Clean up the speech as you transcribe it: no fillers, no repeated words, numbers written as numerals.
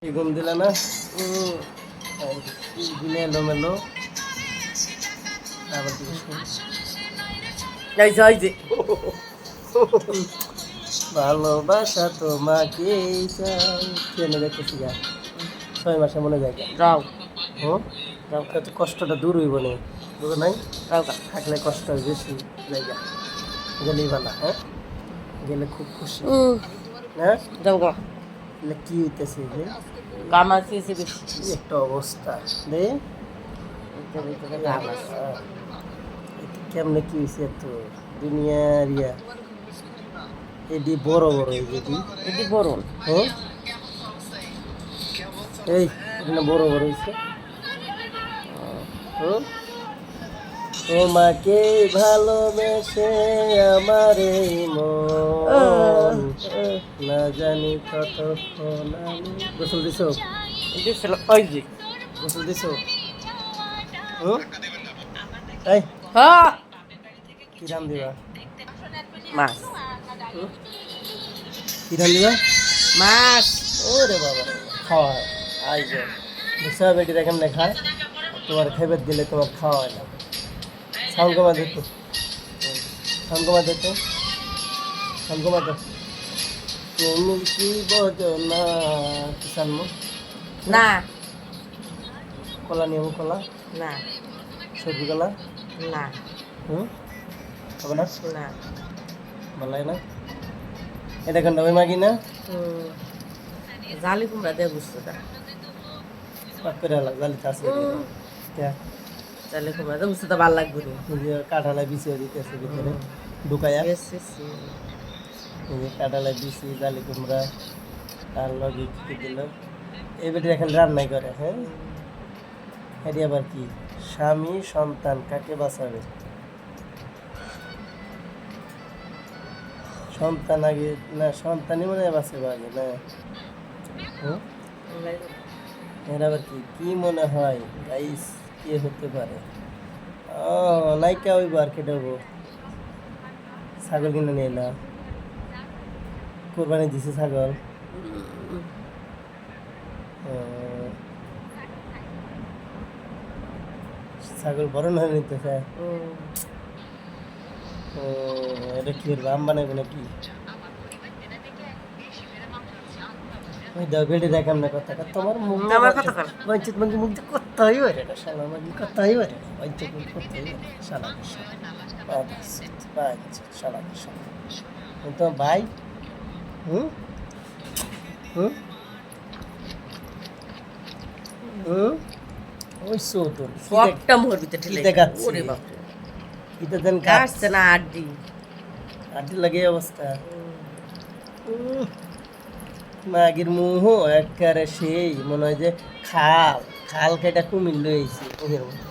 ঘুম দিলে না দিনে এলোমেলো আবার ভালোবাসা তোমাকে ট্রেনে দেখতেছি গা 6 মাসে মনে যায় রাও তো কষ্টটা দূর হইব না বুঝো নাই থাকলে কষ্ট বেশি জায়গা গেলেই ভালো হ্যাঁ গেলে খুব খুশি হ্যাঁ যাও গা কি হইতেছে যে কাম আছে বেশি একটা অবস্থা রে কেমনে কি হয়েছে এত দুনিয়ার ইয়া এটি বড় বড় এটি বড় হ্যাঁ এই এখানে বড় বড় হয়েছে তোমাকে ভালোবেসে আমার এই মন না জানি কতক্ষণ আমি গোসল দিছো ওই যে গোসল দিছো এই হ্যাঁ কি রাম দিবা মাছ কি রাম দিবা মাছ ওরে বাবা খাওয়া হয় আই যে বুঝতে হবে এটি দেখেন না খায় তোমার খেবের দিলে তোমার খাওয়া হয় না সাউন্ড কমা দিত সাউন্ড কমা দিত সাউন্ড কমা দিত তুমি কি বোঝো না কিষান না কলা নিয়ম কলা না সবজি কলা না হবে না না ভালো লাগে না এটা কেন ওই মাগি না জালি কুমড়া দিয়ে বুঝতে তা পাক করে আলা জালি চাষ জালি কুমড়া দিয়ে বুঝতে তা ভালো লাগবে রে কাঁঠালায় বিছিয়ে দিতেছে ভিতরে ঢুকাইয়া কাঁঠালায় বিছি জালি কুমড়া তার লগে কি দিল এই বেটি এখন রান্নাই করে হ্যাঁ এটি আবার কি স্বামী সন্তান কাকে বাঁচাবে সন্তান আগে না সন্তানই মনে হয় বাঁচাবে আগে না এর আবার কি কি মনে হয় গাইস কে হতে পারে ও নাইকা ওই বার কেটে হবো ছাগল কিনে নিয়ে এলাম কোরবানি দিছে ছাগল ছাগল বরণ হয়ে নিতেছে এটা কি রাম বানাইবে নাকি ওই দাও বেটে দেখাম না কথা তোমার মুখ বঞ্চিত মুখ মুখ করতে হইব রে শালা মুখ করতে হইব রে বঞ্চিত মুখ করতে হইব শালা শালা তো ভাই হুম হুম হুম ওই সোটর সবটা মোর ভিতরে ঠেলে দেখাচ্ছি ওরে বাপ এটা দেন কাটছে না আড্ডি আড্ডি লাগে অবস্থা মাগির মুহ একবারে সেই মনে হয় যে খাল খাল কেটা কুমির লইছি ওদের মতো